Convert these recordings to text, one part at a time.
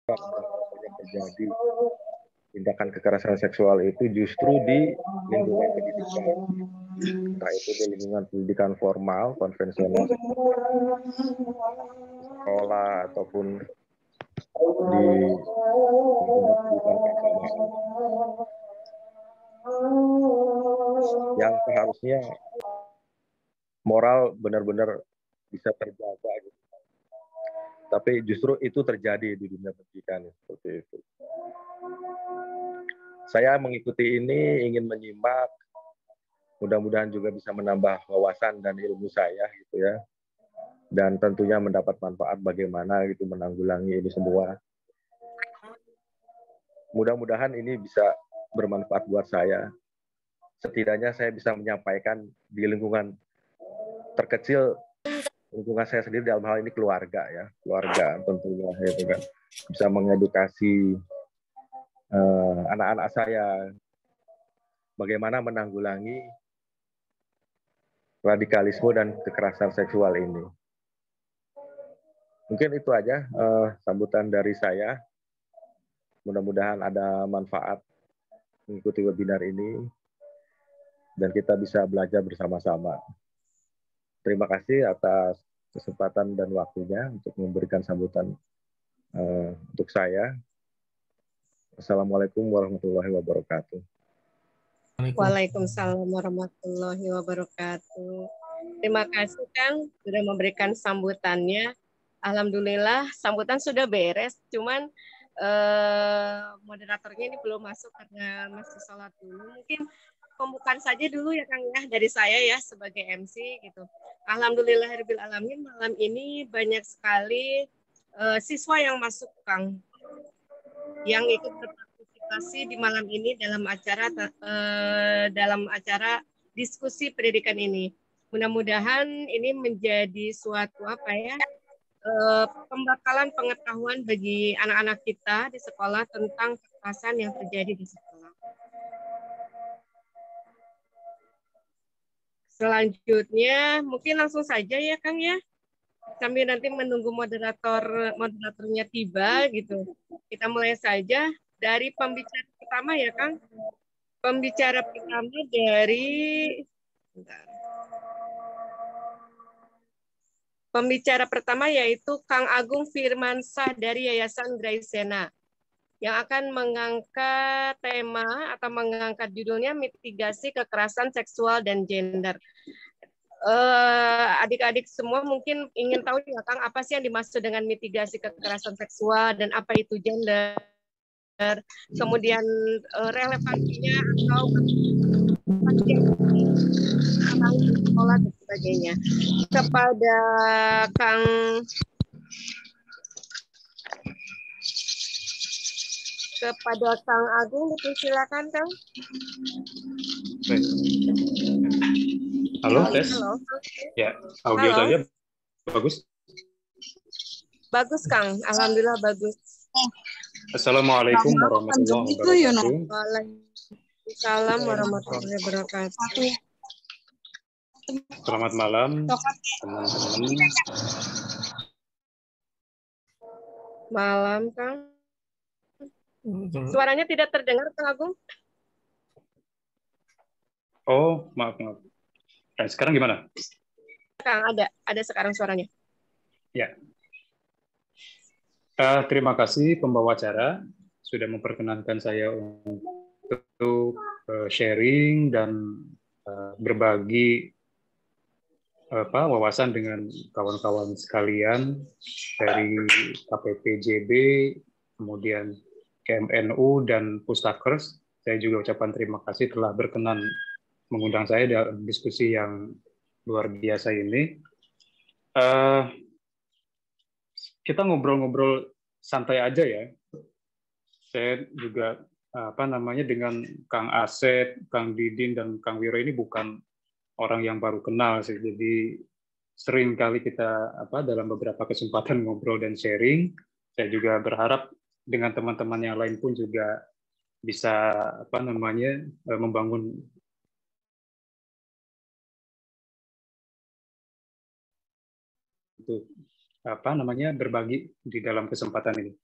banyak terjadi tindakan kekerasan seksual itu justru di lingkungan pendidikan, entah itu di lingkungan pendidikan formal, konvensional, sekolah ataupun di lingkungan pendidikan keagamaan yang seharusnya moral benar-benar bisa terjaga gitu. Tapi justru itu terjadi di dunia pendidikan seperti itu. Saya mengikuti ini ingin menyimak, mudah-mudahan juga bisa menambah wawasan dan ilmu saya gitu ya. Dan tentunya mendapat manfaat bagaimana gitu menanggulangi ini semua. Mudah-mudahan ini bisa bermanfaat buat saya. Setidaknya saya bisa menyampaikan di lingkungan terkecil, lingkungan saya sendiri dalam hal ini keluarga ya, keluarga tentunya itu kan bisa mengedukasi anak-anak saya bagaimana menanggulangi radikalisme dan kekerasan seksual ini. Mungkin itu aja sambutan dari saya. Mudah-mudahan ada manfaat mengikuti webinar ini dan kita bisa belajar bersama-sama. Terima kasih atas kesempatan dan waktunya untuk memberikan sambutan untuk saya. Assalamualaikum warahmatullahi wabarakatuh. Waalaikumsalam warahmatullahi wabarakatuh. Terima kasih Kang sudah memberikan sambutannya. Alhamdulillah sambutan sudah beres, cuman moderatornya ini belum masuk karena masih sholat dulu. Mungkin pembukaan saja dulu ya Kang ya dari saya ya sebagai MC gitu. Alhamdulillahirabbil alamin, malam ini banyak sekali siswa yang masuk Kang, yang ikut berpartisipasi di malam ini dalam acara diskusi pendidikan ini. Mudah-mudahan ini menjadi suatu pembekalan pengetahuan bagi anak-anak kita di sekolah tentang kekerasan yang terjadi di sekolah. Selanjutnya mungkin langsung saja ya Kang ya, sambil nanti menunggu moderatornya tiba gitu. Kita mulai saja dari pembicara pertama ya Kang. Pembicara pertama dari Pembicara pertama yaitu Kang Agung Firmansyah dari Yayasan Graisena yang akan mengangkat tema atau mengangkat judulnya mitigasi kekerasan seksual dan gender. Adik-adik semua mungkin ingin tahu ya Kang, apa sih yang dimaksud dengan mitigasi kekerasan seksual dan apa itu gender, kemudian relevansinya atau sekolah dan sebagainya. Kepada Kang Agung, dipersilakan Kang. Halo, tes. Halo. Ya, audio Halo. saja bagus. Bagus Kang, alhamdulillah bagus. Assalamualaikum warahmatullahi wabarakatuh. Waalaikumsalam warahmatullahi wabarakatuh. Selamat malam teman-teman. Malam Kang. Suaranya tidak terdengar Kang Agung. Oh, maaf. Dan sekarang gimana? Kang, ada sekarang suaranya. Ya. Terima kasih pembawa acara sudah memperkenankan saya untuk sharing dan berbagi wawasan dengan kawan-kawan sekalian dari KPPJB, kemudian KMNU dan Pustakers. Saya juga ucapkan terima kasih telah berkenan mengundang saya dalam diskusi yang luar biasa ini. Kita ngobrol-ngobrol santai aja ya. Saya juga dengan Kang Asep, Kang Didin dan Kang Wiro ini bukan orang yang baru kenal sih. Jadi sering kali kita dalam beberapa kesempatan ngobrol dan sharing. Saya juga berharap dengan teman-teman yang lain pun juga bisa membangun untuk berbagi di dalam kesempatan ini.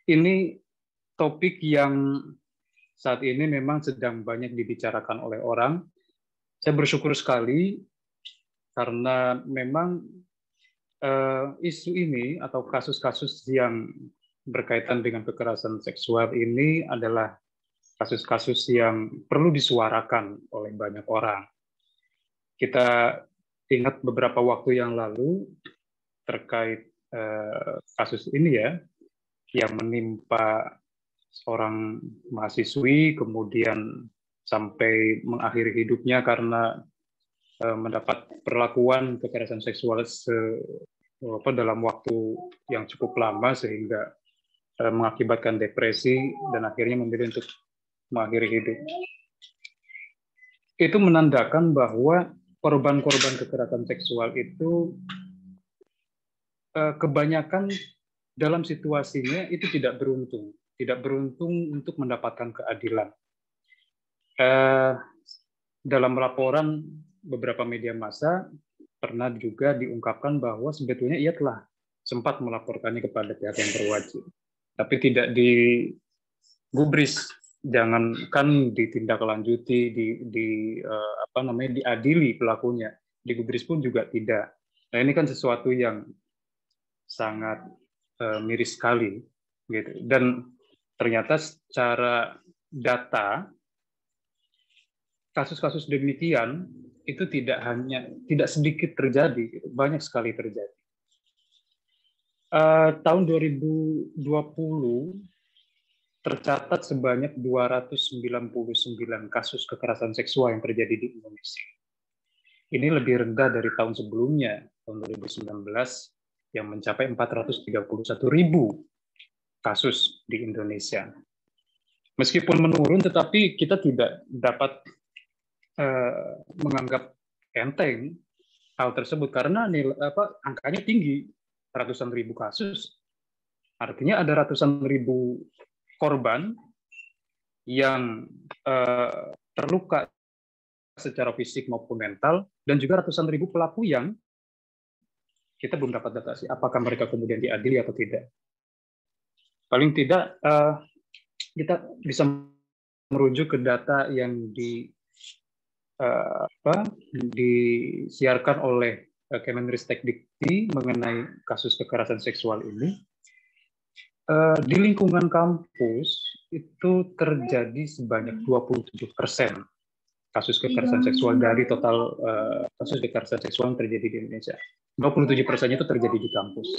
Ini topik yang saat ini memang sedang banyak dibicarakan oleh orang. Saya bersyukur sekali karena memang isu ini atau kasus-kasus yang berkaitan dengan kekerasan seksual ini adalah kasus-kasus yang perlu disuarakan oleh banyak orang. Kita ingat beberapa waktu yang lalu terkait kasus ini ya, yang menimpa seorang mahasiswi kemudian sampai mengakhiri hidupnya karena mendapat perlakuan kekerasan seksual dalam waktu yang cukup lama sehingga mengakibatkan depresi dan akhirnya memilih untuk mengakhiri hidup. Itu menandakan bahwa korban-korban kekerasan seksual itu kebanyakan dalam situasinya itu tidak beruntung untuk mendapatkan keadilan. Dalam laporan beberapa media massa pernah juga diungkapkan bahwa sebetulnya ia telah sempat melaporkannya kepada pihak yang berwajib, tapi tidak digubris, jangankan ditindaklanjuti, diadili pelakunya, digubris pun juga tidak. Nah, ini kan sesuatu yang sangat miris sekali, gitu. Dan ternyata secara data kasus-kasus demikian itu tidak sedikit terjadi, gitu. Banyak sekali terjadi. Tahun 2020 tercatat sebanyak 299 kasus kekerasan seksual yang terjadi di Indonesia. Ini lebih rendah dari tahun sebelumnya, tahun 2019, yang mencapai 431.000 kasus di Indonesia. Meskipun menurun, tetapi kita tidak dapat menganggap enteng hal tersebut karena angkanya tinggi, ratusan ribu kasus. Artinya ada ratusan ribu korban yang terluka secara fisik maupun mental, dan juga ratusan ribu pelaku yang kita belum dapat data sih, apakah mereka kemudian diadili atau tidak. Paling tidak kita bisa merujuk ke data yang disiarkan oleh Kemenristek-Dikti mengenai kasus kekerasan seksual ini. Di lingkungan kampus itu terjadi sebanyak 27% kasus kekerasan seksual dari total kasus kekerasan seksual yang terjadi di Indonesia. 27% itu terjadi di kampus.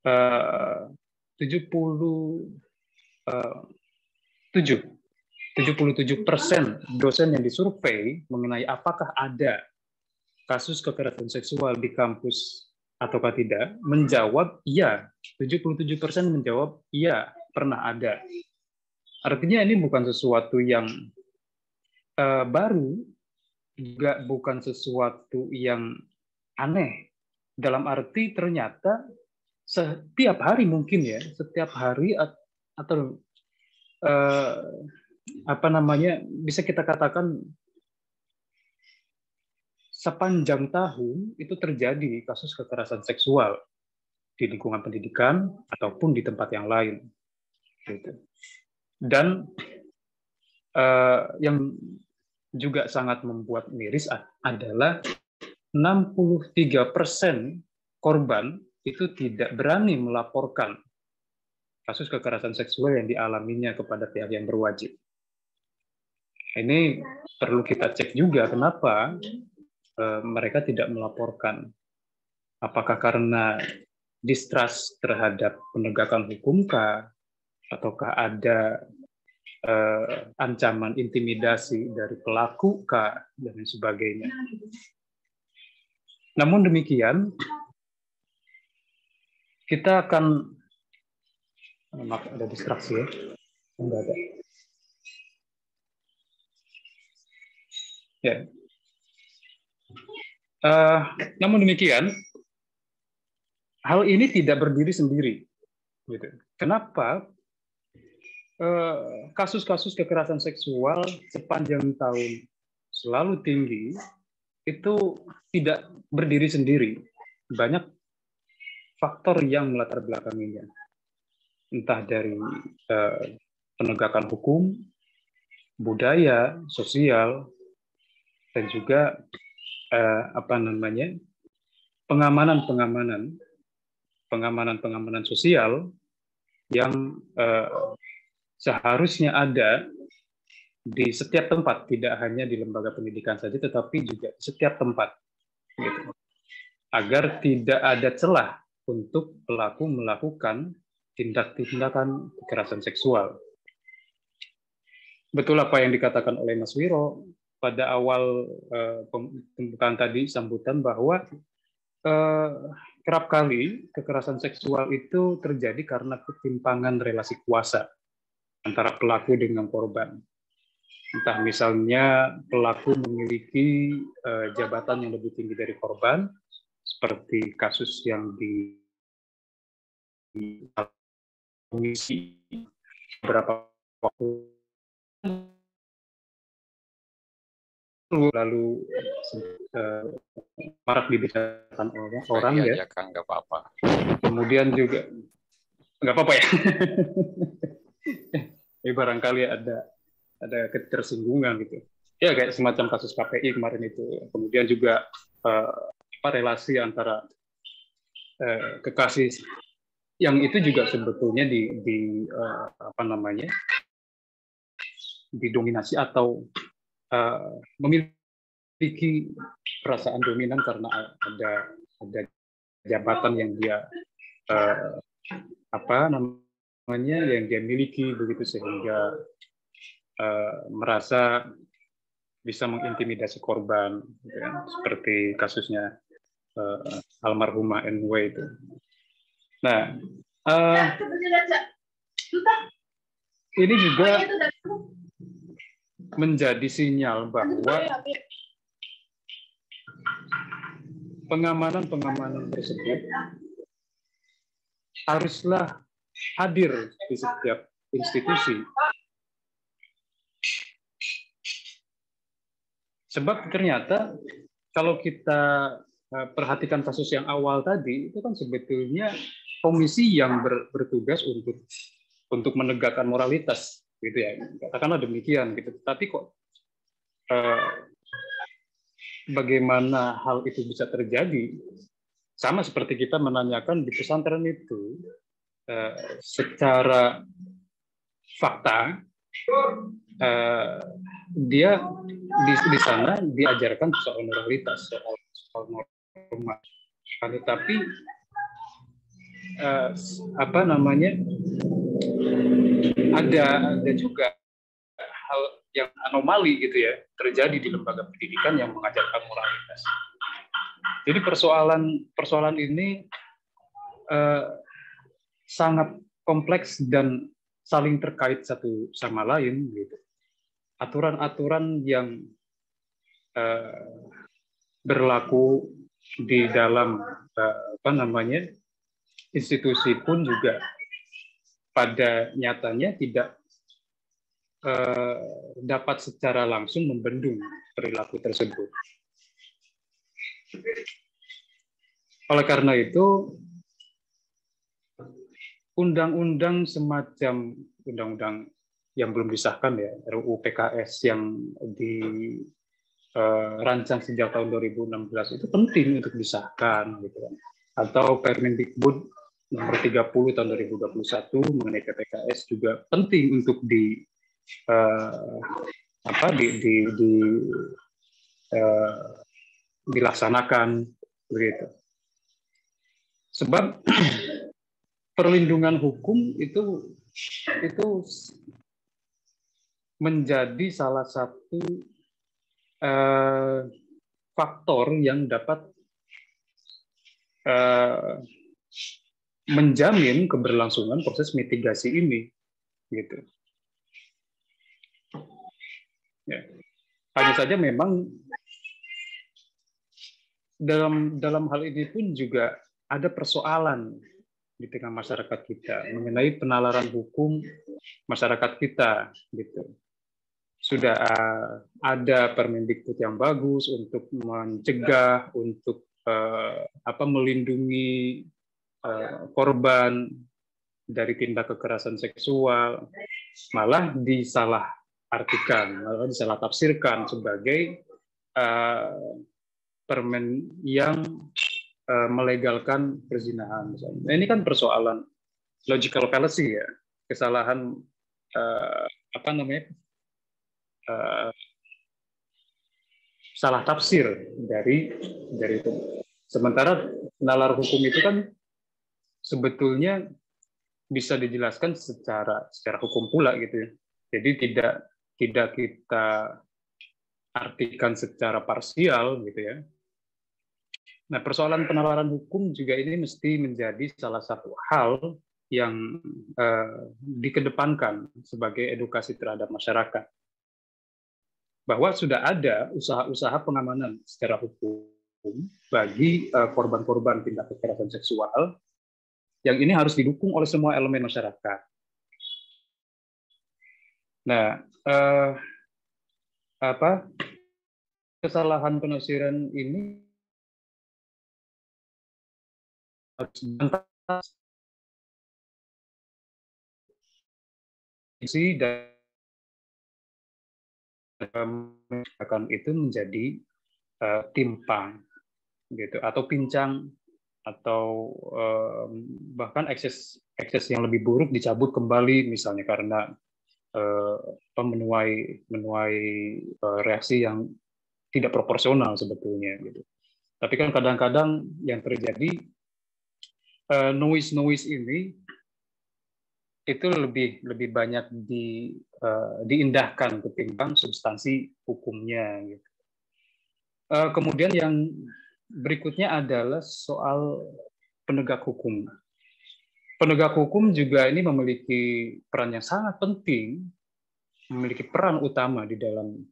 77% dosen yang disurvei mengenai apakah ada kasus kekerasan seksual di kampus ataukah tidak, menjawab iya. 77% menjawab iya, pernah ada. Artinya ini bukan sesuatu yang baru, juga bukan sesuatu yang aneh. Dalam arti ternyata setiap hari mungkin ya, setiap hari atau bisa kita katakan sepanjang tahun itu terjadi kasus kekerasan seksual di lingkungan pendidikan ataupun di tempat yang lain. Gitu. Dan yang juga sangat membuat miris adalah 63% korban itu tidak berani melaporkan kasus kekerasan seksual yang dialaminya kepada pihak yang berwajib. Ini perlu kita cek juga kenapa mereka tidak melaporkan. Apakah karena distrust terhadap penegakan hukum kah? Ataukah ada ancaman intimidasi dari pelaku kah? Dan sebagainya. Namun demikian, kita akan maaf ada distraksi ya. Enggak ada. Ya. Namun demikian, hal ini tidak berdiri sendiri. Gitu. Kenapa? Kasus-kasus kekerasan seksual sepanjang tahun selalu tinggi, itu tidak berdiri sendiri. Banyak faktor yang melatar belakanginya, entah dari penegakan hukum, budaya, sosial, dan juga pengamanan sosial yang seharusnya ada di setiap tempat, tidak hanya di lembaga pendidikan saja, tetapi juga di setiap tempat, gitu. Agar tidak ada celah untuk pelaku melakukan tindakan kekerasan seksual. Betul apa yang dikatakan oleh Mas Wiro pada awal pembukaan tadi, sambutan, bahwa kerap kali kekerasan seksual itu terjadi karena ketimpangan relasi kuasa antara pelaku dengan korban. Entah misalnya pelaku memiliki jabatan yang lebih tinggi dari korban, seperti kasus yang di komisi beberapa waktu lalu marak dibicarakan orang ya. Kang, nggak apa-apa. Kemudian juga nggak apa-apa ya. Barangkali ada ketersinggungan gitu. Ya kayak semacam kasus KPI kemarin itu. Kemudian juga relasi antara kekasih yang itu juga sebetulnya didominasi atau memiliki perasaan dominan karena ada jabatan yang dia yang dia miliki, begitu, sehingga merasa bisa mengintimidasi korban, gitu kan? Seperti kasusnya almarhumah NW itu. Nah, ini juga menjadi sinyal bahwa pengamanan tersebut haruslah hadir di setiap institusi. Sebab ternyata kalau kita perhatikan kasus yang awal tadi, itu kan sebetulnya komisi yang bertugas untuk menegakkan moralitas, gitu ya, katakanlah demikian, gitu. Tapi kok bagaimana hal itu bisa terjadi? Sama seperti kita menanyakan di pesantren itu, secara fakta dia di sana diajarkan soal moralitas, soal norma, tetapi ada juga hal yang anomali, gitu ya, terjadi di lembaga pendidikan yang mengajarkan moralitas. Jadi persoalan ini sangat kompleks dan saling terkait satu sama lain, gitu. Aturan-aturan yang berlaku di dalam institusi pun juga pada nyatanya tidak dapat secara langsung membendung perilaku tersebut. Oleh karena itu, undang-undang semacam undang-undang yang belum disahkan, ya, RUU PKS yang dirancang sejak tahun 2016 itu penting untuk disahkan, gitu kan. Atau Permendikbud nomor 30 tahun 2021 mengenai PPKS juga penting untuk dilaksanakan, begitu. Sebab perlindungan hukum itu menjadi salah satu faktor yang dapat menjamin keberlangsungan proses mitigasi ini, gitu. Ya. Hanya saja memang dalam hal ini pun juga ada persoalan di tengah masyarakat kita mengenai penalaran hukum masyarakat kita, gitu. Sudah ada Permendikbud yang bagus untuk mencegah, untuk melindungi korban dari tindak kekerasan seksual malah disalahartikan, malah disalah tafsirkan sebagai permen yang melegalkan perzinahan. Nah, ini kan persoalan logical fallacy ya, kesalahan salah tafsir dari itu. Sementara nalar hukum itu kan sebetulnya bisa dijelaskan secara hukum pula gitu ya. Jadi tidak kita artikan secara parsial gitu ya. Nah, persoalan penalaran hukum juga ini mesti menjadi salah satu hal yang dikedepankan sebagai edukasi terhadap masyarakat. Bahwa sudah ada usaha-usaha pengamanan secara hukum bagi korban-korban tindak kekerasan seksual yang ini harus didukung oleh semua elemen masyarakat. Nah, kesalahan penafsiran ini harus diisi dan itu menjadi timpang gitu atau pincang atau bahkan ekses yang lebih buruk dicabut kembali misalnya karena menuai reaksi yang tidak proporsional sebetulnya gitu. Tapi kan kadang-kadang yang terjadi noise ini itu lebih banyak diindahkan ketimbang substansi hukumnya gitu. Kemudian yang berikutnya adalah soal penegak hukum. Penegak hukum juga ini memiliki peran yang sangat penting, memiliki peran utama di dalam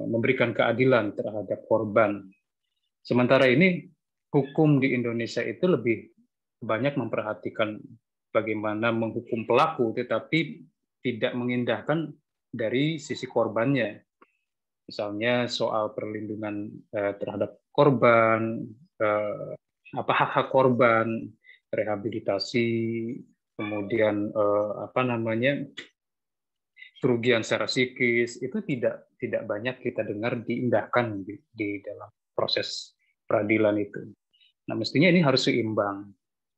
memberikan keadilan terhadap korban. Sementara ini hukum di Indonesia itu lebih banyak memperhatikan bagaimana menghukum pelaku, tetapi tidak mengindahkan dari sisi korbannya. Misalnya soal perlindungan terhadap korban, hak-hak korban, rehabilitasi, kemudian kerugian secara psikis itu tidak banyak kita dengar diindahkan di dalam proses peradilan itu. Nah, mestinya ini harus seimbang.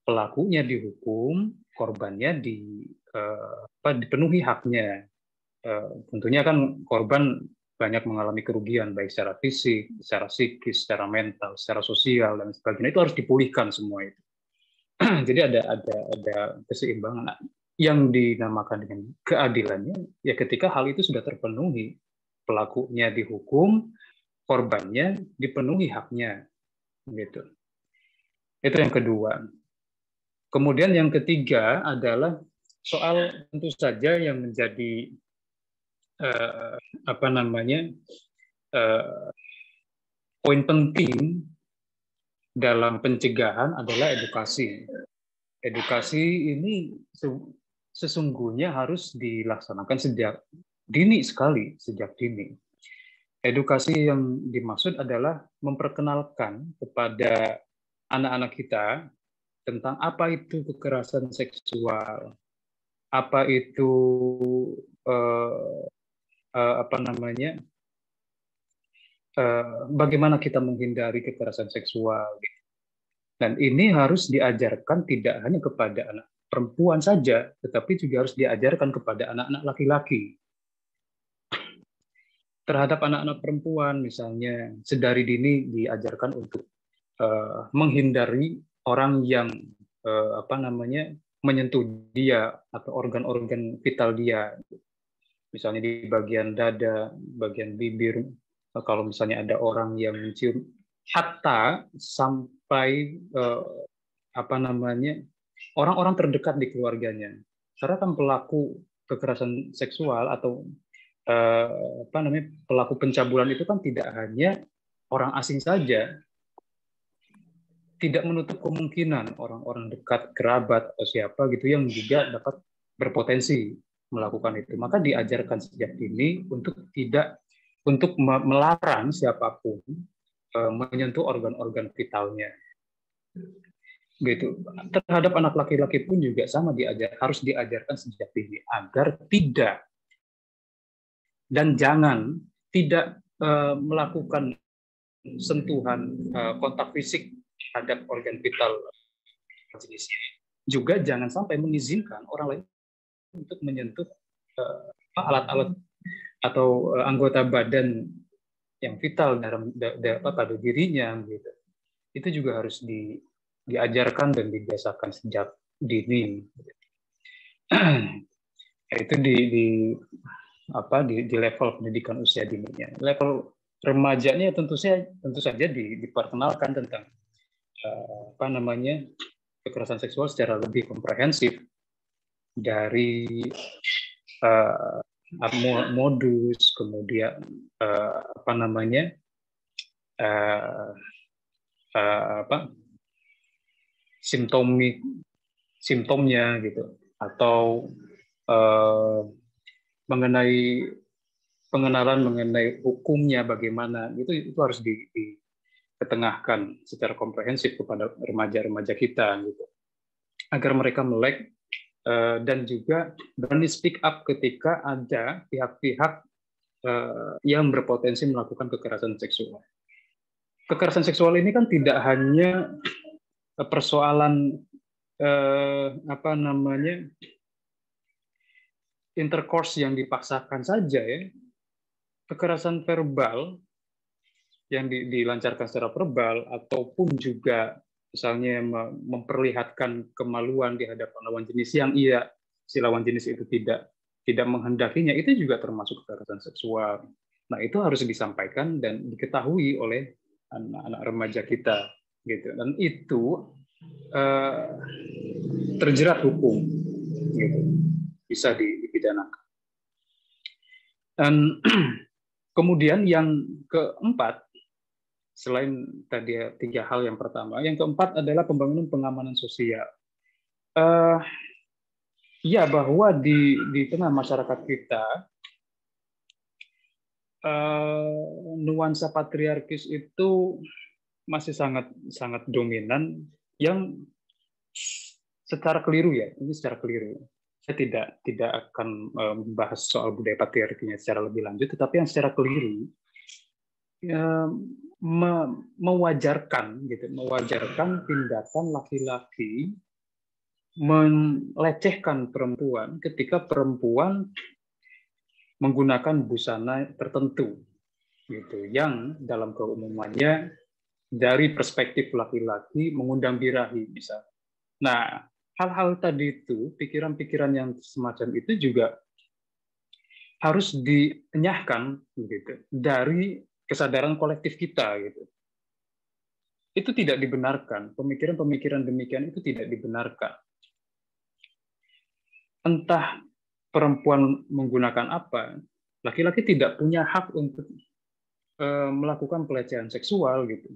Pelakunya dihukum, korbannya dipenuhi haknya. Tentunya kan korban banyak mengalami kerugian baik secara fisik, secara psikis, secara mental, secara sosial dan sebagainya. Itu harus dipulihkan semua itu. Jadi ada keseimbangan yang dinamakan dengan keadilannya ya ketika hal itu sudah terpenuhi. Pelakunya dihukum, korbannya dipenuhi haknya. Gitu. Itu yang kedua. Kemudian yang ketiga adalah soal tentu saja yang menjadi poin penting dalam pencegahan adalah edukasi. Edukasi ini sesungguhnya harus dilaksanakan sejak dini sekali, sejak dini. Edukasi yang dimaksud adalah memperkenalkan kepada anak-anak kita tentang apa itu kekerasan seksual, apa itu bagaimana kita menghindari kekerasan seksual. Dan ini harus diajarkan tidak hanya kepada anak perempuan saja, tetapi juga harus diajarkan kepada anak-anak laki-laki. Terhadap anak-anak perempuan, misalnya, sedari dini diajarkan untuk menghindari orang yang menyentuh dia atau organ-organ vital dia, misalnya di bagian dada, bagian bibir. Kalau misalnya ada orang yang mencium, hatta sampai orang-orang terdekat di keluarganya. Karena kan pelaku kekerasan seksual atau pelaku pencabulan itu kan tidak hanya orang asing saja. Tidak menutup kemungkinan orang-orang dekat, kerabat atau siapa gitu yang juga dapat berpotensi melakukan itu. Maka diajarkan sejak dini untuk melarang siapapun menyentuh organ-organ vitalnya. Gitu. Terhadap anak laki-laki pun juga sama, harus diajarkan sejak dini agar tidak dan jangan tidak melakukan sentuhan kontak fisik terhadap organ vital jenisnya. Juga jangan sampai mengizinkan orang lain untuk menyentuh alat-alat atau anggota badan yang vital pada dirinya gitu. Itu juga harus diajarkan dan dibiasakan sejak dini. Itu di level pendidikan usia dininya. Level remajanya tentu saja diperkenalkan tentang kekerasan seksual secara lebih komprehensif, dari modus, kemudian simptomnya gitu, atau mengenai pengenalan mengenai hukumnya bagaimana, itu harus diketengahkan secara komprehensif kepada remaja-remaja kita gitu, agar mereka melek dan juga berani speak up ketika ada pihak-pihak yang berpotensi melakukan kekerasan seksual. Kekerasan seksual ini kan tidak hanya persoalan intercourse yang dipaksakan saja ya. Kekerasan verbal yang dilancarkan secara verbal, ataupun juga misalnya memperlihatkan kemaluan di hadapan lawan jenis yang si lawan jenis itu tidak menghendakinya, itu juga termasuk kekerasan seksual. Nah, itu harus disampaikan dan diketahui oleh anak-anak remaja kita gitu, dan itu terjerat hukum gitu, bisa dipidanakan. Dan kemudian yang keempat, selain tadi 3 hal yang pertama, yang keempat adalah pembangunan pengamanan sosial. Ya, bahwa di tengah masyarakat kita nuansa patriarkis itu masih sangat dominan, yang secara keliru ya, ini secara keliru. Saya tidak akan membahas soal budaya patriarkinya secara lebih lanjut, tetapi yang secara keliru mewajarkan tindakan laki-laki melecehkan perempuan ketika perempuan menggunakan busana tertentu gitu, yang dalam keumumannya dari perspektif laki-laki mengundang birahi bisa. Nah, hal-hal tadi itu, pikiran-pikiran yang semacam itu juga harus dienyahkan gitu dari kesadaran kolektif kita gitu. Itu tidak dibenarkan, pemikiran-pemikiran demikian itu tidak dibenarkan. Entah perempuan menggunakan apa, laki-laki tidak punya hak untuk melakukan pelecehan seksual gitu.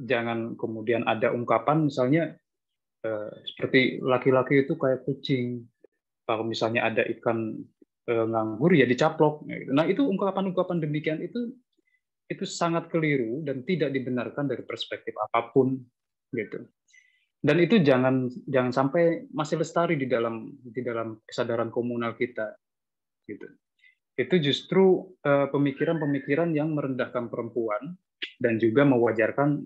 Jangan kemudian ada ungkapan misalnya seperti laki-laki itu kayak kucing, kalau misalnya ada ikan nganggur ya dicaplok. Nah, itu ungkapan-ungkapan demikian itu sangat keliru dan tidak dibenarkan dari perspektif apapun gitu. Dan itu jangan sampai masih lestari di dalam kesadaran komunal kita gitu. Itu justru pemikiran-pemikiran yang merendahkan perempuan dan juga mewajarkan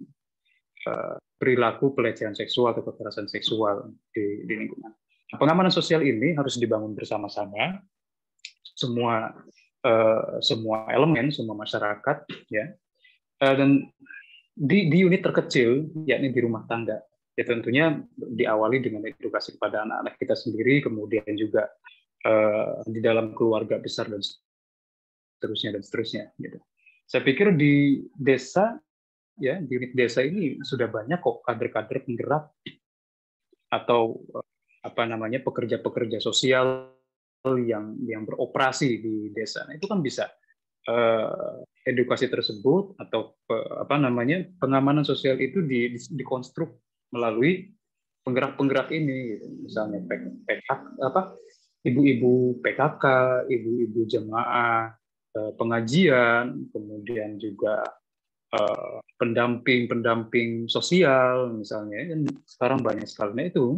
perilaku pelecehan seksual atau kekerasan seksual di lingkungan. Pengamanan sosial ini harus dibangun bersama-sama, semua elemen, semua masyarakat, ya, dan di unit terkecil, yakni di rumah tangga. Ya, tentunya diawali dengan edukasi kepada anak-anak kita sendiri, kemudian juga di dalam keluarga besar dan seterusnya. Gitu. Saya pikir di desa, ya, di unit desa ini sudah banyak kok kader-kader penggerak atau pekerja-pekerja sosial yang beroperasi di desa. Nah, itu kan bisa edukasi tersebut atau pengamanan sosial itu dikonstruk melalui penggerak-penggerak ini, gitu. Misalnya ibu-ibu PKK, ibu-ibu jemaah pengajian, kemudian juga pendamping sosial misalnya, kan sekarang banyak sekali. Nah itu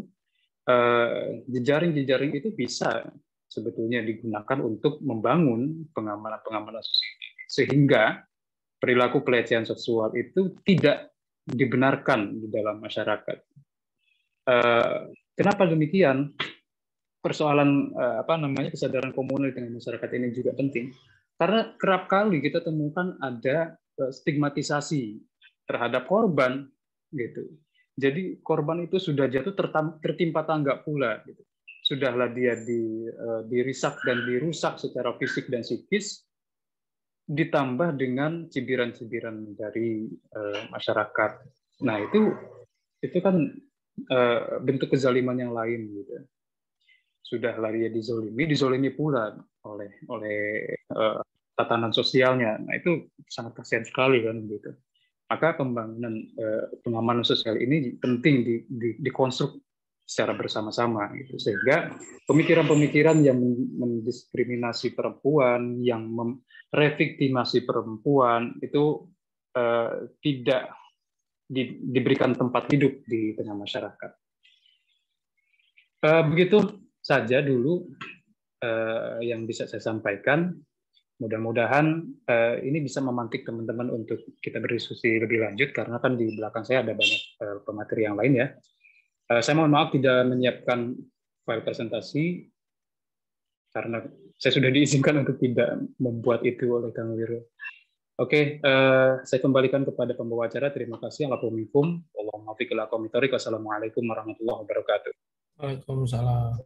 jejaring-jejaring itu bisa sebetulnya digunakan untuk membangun pengamanan sosial sehingga perilaku pelecehan seksual itu tidak dibenarkan di dalam masyarakat. Kenapa demikian? Persoalan kesadaran komunal dengan masyarakat ini juga penting karena kerap kali kita temukan ada stigmatisasi terhadap korban gitu. Jadi korban itu sudah jatuh tertimpa tangga pula gitu. Sudahlah dia dirisak dan dirusak secara fisik dan psikis, ditambah dengan cibiran-cibiran dari masyarakat. Nah, itu kan bentuk kezaliman yang lain gitu. Sudahlah dia dizolimi pula oleh tatanan sosialnya. Nah, itu sangat kasihan sekali kan gitu. Maka pengamanan sosial ini penting dikonstruk secara bersama-sama gitu, sehingga pemikiran-pemikiran yang mendiskriminasi perempuan, yang merevictimasi perempuan itu tidak diberikan tempat hidup di tengah masyarakat. Begitu saja dulu yang bisa saya sampaikan. Mudah-mudahan ini bisa memantik teman-teman untuk kita berdiskusi lebih lanjut, karena kan di belakang saya ada banyak pemateri yang lain ya. Saya mohon maaf tidak menyiapkan file presentasi, karena saya sudah diizinkan untuk tidak membuat itu oleh Kang Wiro. Oke, saya kembalikan kepada pembawa acara. Terima kasih. Wassalamualaikum warahmatullahi wabarakatuh. Waalaikumsalam.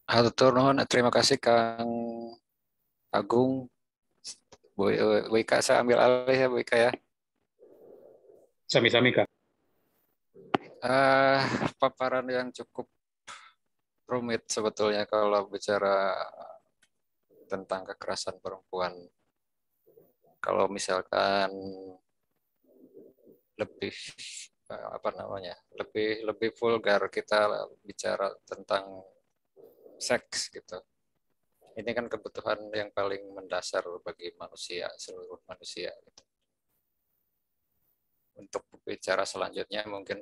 Hatur nuhun, terima kasih Kang Agung. Bu Ika, saya ambil alih ya Bu Ika ya. Sami-sami Kak. Paparan yang cukup rumit sebetulnya kalau bicara tentang kekerasan perempuan. Kalau misalkan lebih lebih vulgar kita bicara tentang seks gitu. Ini kan kebutuhan yang paling mendasar bagi manusia, seluruh manusia gitu. Untuk bicara selanjutnya mungkin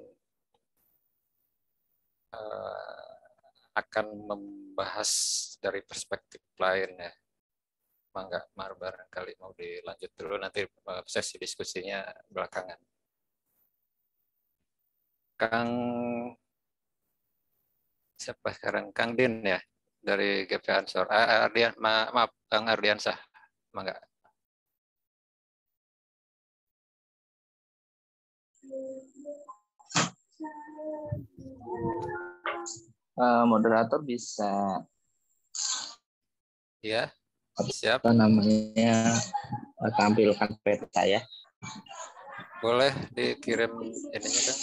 akan membahas dari perspektif lain ya. Mangga, barangkali mau dilanjut dulu, nanti sesi diskusinya belakangan. Siapa sekarang? Kang Din ya, dari GP Ansor. Maaf, Kang Ardiansah. Mangga. Moderator bisa ya, siap. Tampilkan peta saya. Boleh dikirim ininya kan?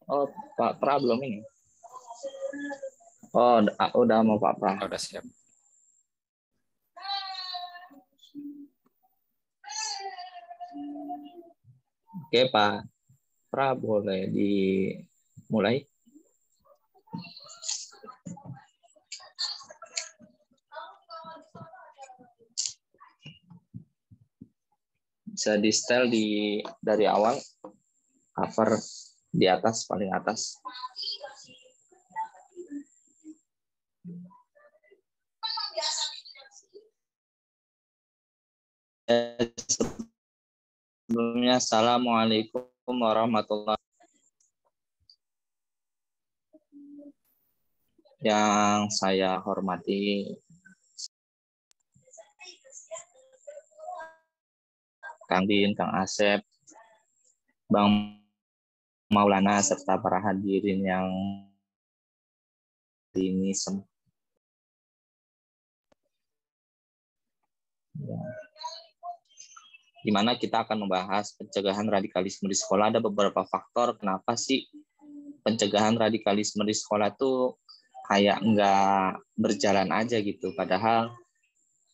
Oh, Pak Pra belum ini. Oh, udah mau Pak Pra. Udah siap. Oke, Pak Pra, boleh dimulai. Bisa di setel dari awal, cover di atas, paling atas. Sebelumnya, Assalamualaikum warahmatullahi wabarakatuh. Yang saya hormati Kang Din, Kang Asep, Bang Maulana, serta para hadirin yang ini di mana kita akan membahas pencegahan radikalisme di sekolah. Ada beberapa faktor kenapa sih pencegahan radikalisme di sekolah itu kayak nggak berjalan aja gitu. Padahal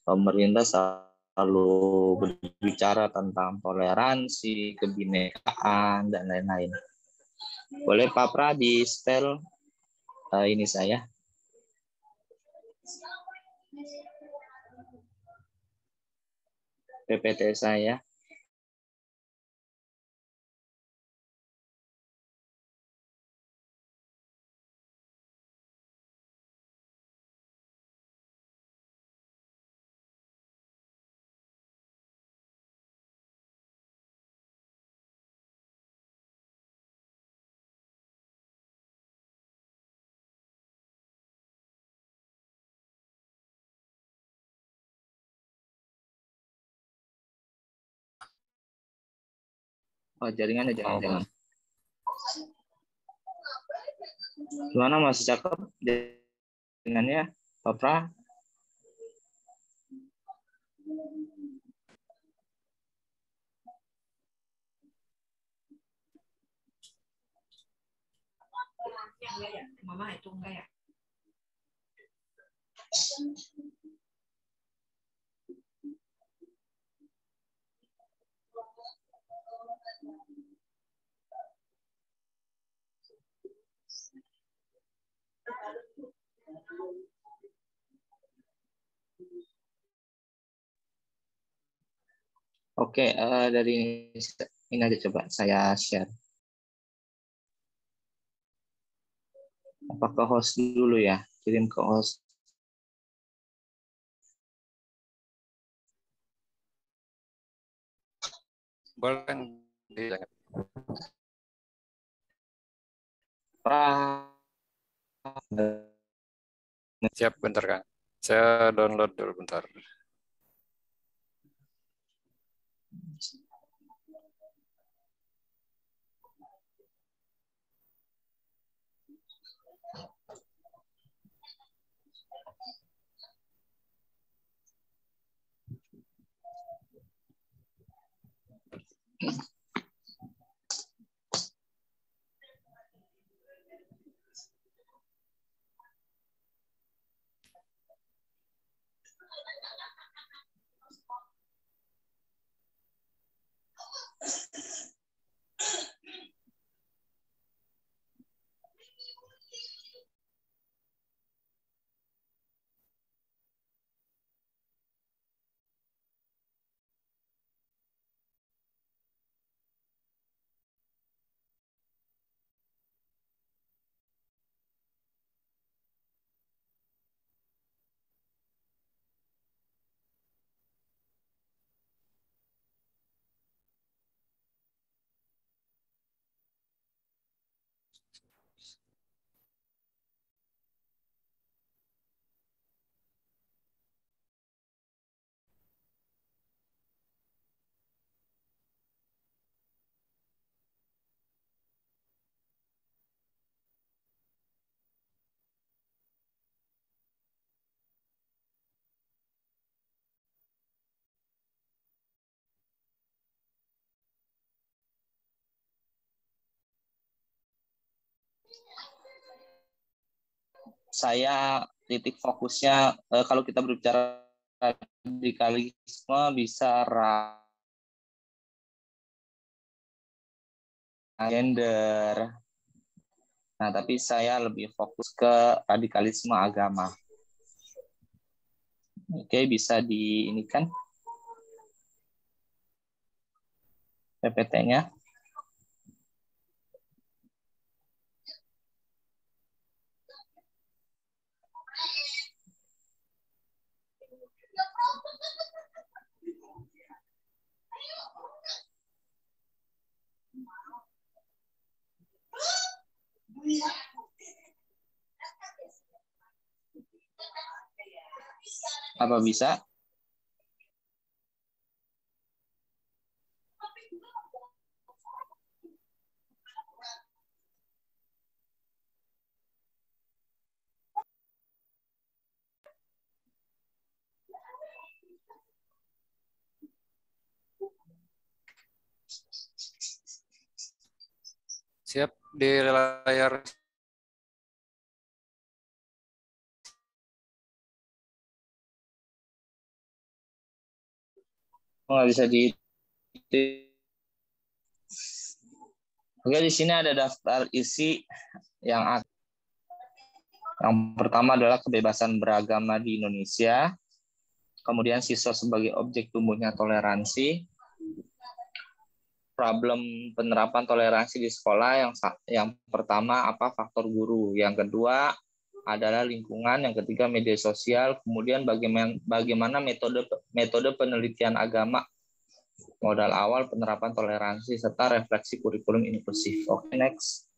pemerintah selalu berbicara tentang toleransi, kebinekaan, dan lain-lain. Boleh Pak Pra di setel ini saya. PPT saya. Oh, jaringannya jangan-jangan. Gimana, masih cakep jaringannya, Pak Pra? Mama itu enggak ya? Oke, dari ini aja coba saya share. Apa ke host dulu ya? Kirim ke host. Boleh siap bentar Kang. Saya download dulu bentar. Saya titik fokusnya kalau kita berbicara radikalisme bisa gender. Nah, tapi saya lebih fokus ke radikalisme agama. Oke, bisa di ini kan PPT-nya. Apa bisa? Siap di layar nggak bisa di. Oke, di sini ada daftar isi yang pertama adalah kebebasan beragama di Indonesia. Kemudian siswa sebagai objek tumbuhnya toleransi. Problem penerapan toleransi di sekolah yang pertama apa faktor guru, yang kedua adalah lingkungan, yang ketiga media sosial, kemudian bagaimana metode penelitian agama, modal awal penerapan toleransi serta refleksi kurikulum inklusif. Oke, next.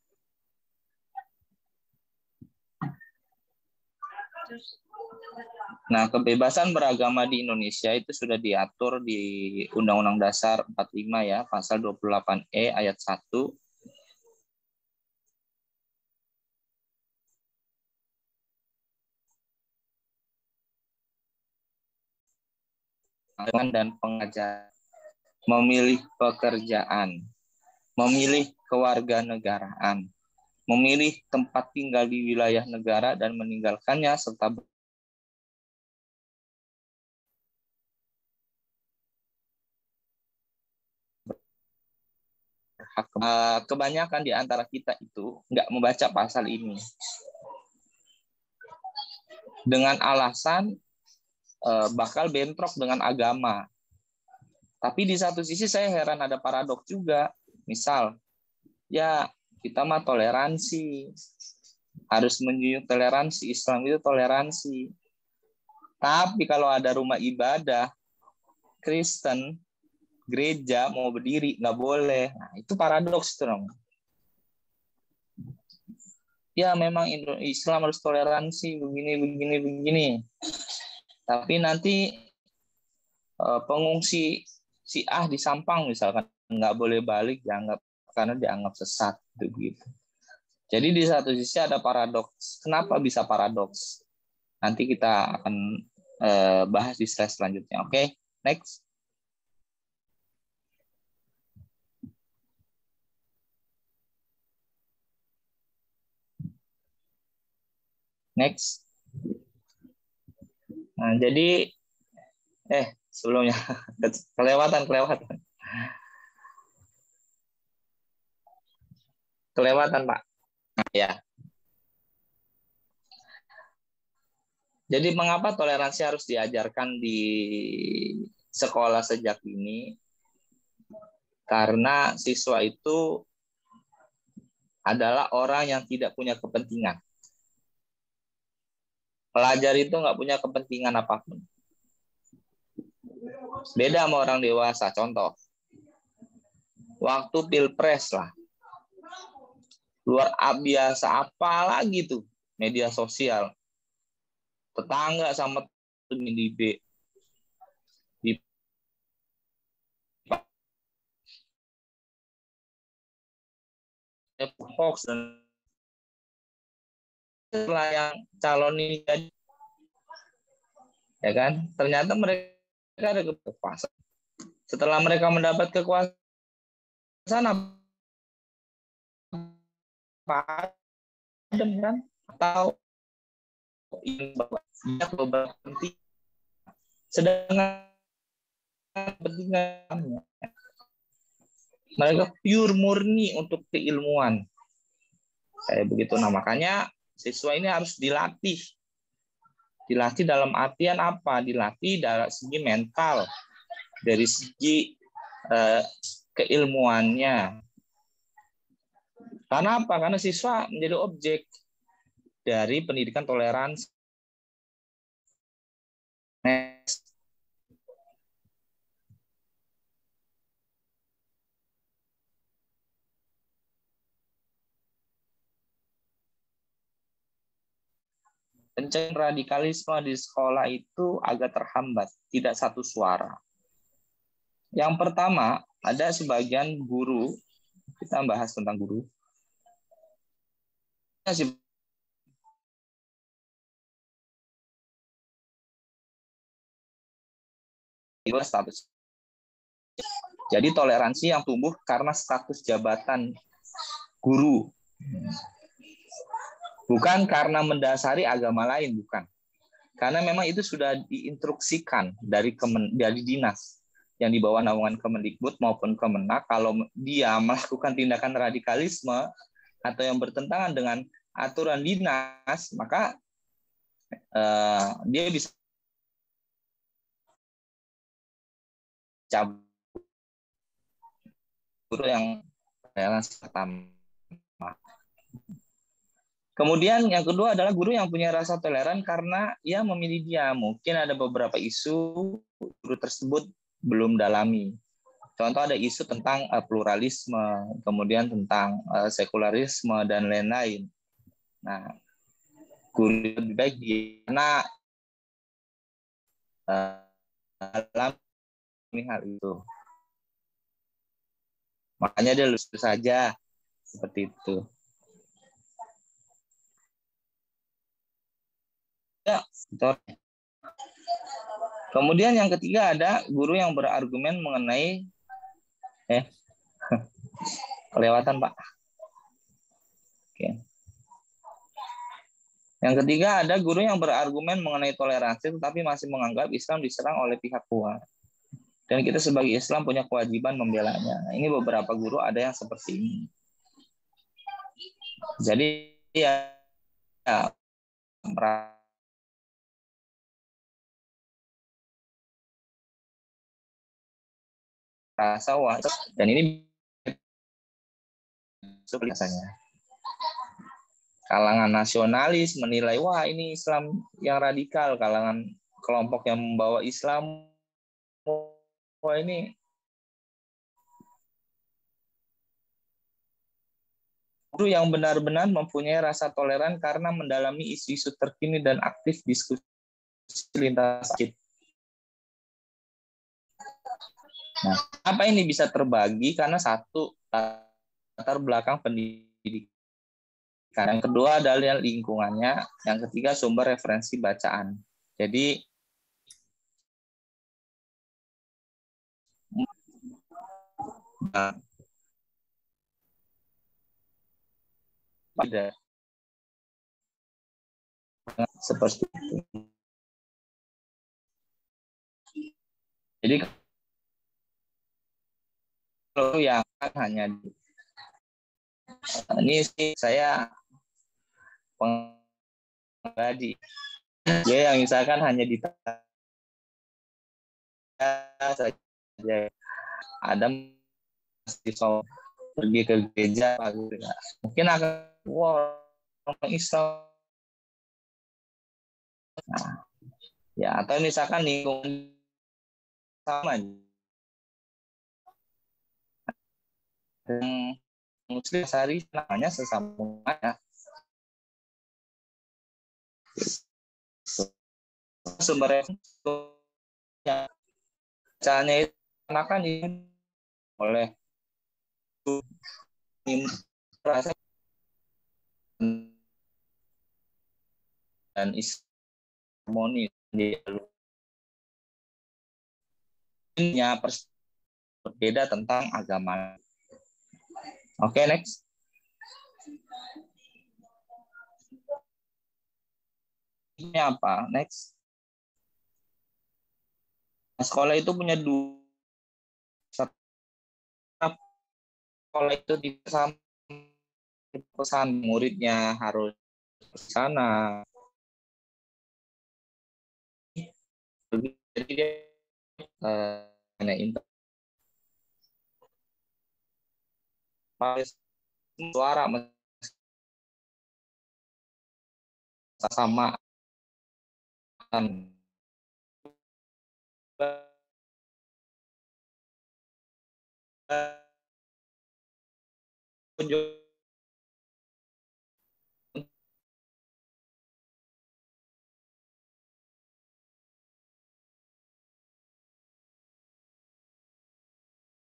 Nah, kebebasan beragama di Indonesia itu sudah diatur di Undang-Undang Dasar 45 ya, pasal 28E ayat 1. Dan pengajar, memilih pekerjaan, memilih kewarganegaraan, memilih tempat tinggal di wilayah negara dan meninggalkannya, serta kebanyakan di antara kita itu nggak membaca pasal ini dengan alasan bakal bentrok dengan agama. Tapi di satu sisi saya heran ada paradoks juga. Misal, ya kita mah toleransi, harus menjunjung toleransi, Islam itu toleransi. Tapi kalau ada rumah ibadah Kristen, gereja mau berdiri nggak boleh. Nah, itu paradoks tuh dong. Ya memang Islam harus toleransi begini. Tapi nanti pengungsi Syiah di Sampang misalkan nggak boleh balik karena dianggap sesat begitu. Jadi di satu sisi ada paradoks. Kenapa bisa paradoks? Nanti kita akan bahas di slide selanjutnya. Oke, next. Next. Nah, jadi sebelumnya kelewatan. Kelewatan, Pak. Nah, ya. Jadi mengapa toleransi harus diajarkan di sekolah sejak dini? Karena siswa itu adalah orang yang tidak punya kepentingan. Pelajar itu nggak punya kepentingan apapun. Beda sama orang dewasa. Contoh, waktu pilpres lah, luar biasa apa lagi tuh media sosial. Tetangga sama di hoax dan setelah yang calon ini jadi, ya kan, ternyata mereka ada kekuasaan. Setelah mereka mendapat kekuasaan apa kan, atau beberapa penting, sedangkan kepentingannya mereka pure murni untuk keilmuan. Kayak begitu. Nah, makanya siswa ini harus dilatih. Dilatih dalam artian apa? Dilatih dari segi mental, dari segi keilmuannya. Karena apa? Karena siswa menjadi objek dari pendidikan toleransi. Next. Pencegahan radikalisme di sekolah itu agak terhambat, tidak satu suara. Yang pertama, ada sebagian guru, kita bahas tentang guru, status. Jadi toleransi yang tumbuh karena status jabatan guru. Bukan karena mendasari agama lain, bukan. Karena memang itu sudah diinstruksikan dari dinas. yang di bawah naungan Kemendikbud maupun Kemenak, kalau dia melakukan tindakan radikalisme atau yang bertentangan dengan aturan dinas, maka dia bisa cabut guru yang pertama. Kemudian yang kedua adalah guru yang punya rasa toleran karena ia memilih dia. Mungkin ada beberapa isu guru tersebut belum dalami. Contoh ada isu tentang pluralisme, kemudian tentang sekularisme dan lain-lain. Nah, guru lebih baik dia karena dalami hal itu. Makanya dia lulus saja seperti itu. Ya, kemudian yang ketiga ada guru yang berargumen mengenai kelewatan Pak. Oke. Yang ketiga ada guru yang berargumen mengenai toleransi tetapi masih menganggap Islam diserang oleh pihak luar. Dan kita sebagai Islam punya kewajiban membelanya. Nah, ini beberapa guru ada yang seperti ini. Jadi ya merasa wah, dan ini biasanya kalangan nasionalis menilai wah ini Islam yang radikal, kalangan kelompok yang membawa Islam wah ini guru yang benar-benar mempunyai rasa toleran karena mendalami isu-isu terkini dan aktif diskusi lintas sakit. Nah, apa ini bisa terbagi karena satu latar belakang pendidikan, yang kedua adalah lingkungannya, yang ketiga sumber referensi bacaan. Jadi pada seperti itu. Jadi kalau yang hanya ini sih saya pribadi, dia yang misalkan hanya di saja ada mahasiswa pergi ke gereja mungkin akan orang Islam. Nah, ya atau misalkan lingkungan sama yang Muslim sehari namanya sesama ya. Sumber yang caranya itu kan ini oleh rasa dan harmoni nya berbeda tentang agama. Oke, next. Ini apa? Next. Sekolah itu punya dua. Sekolah itu pesan muridnya harus ke sana. Jadi dia suara sama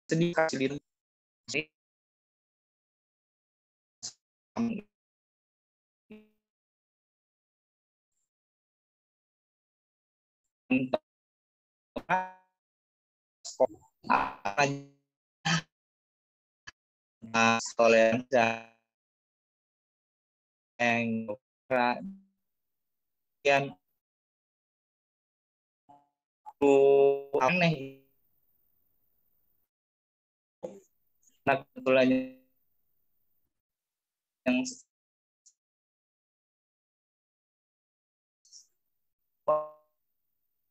sedikit toleransi yang aneh kebetulan yang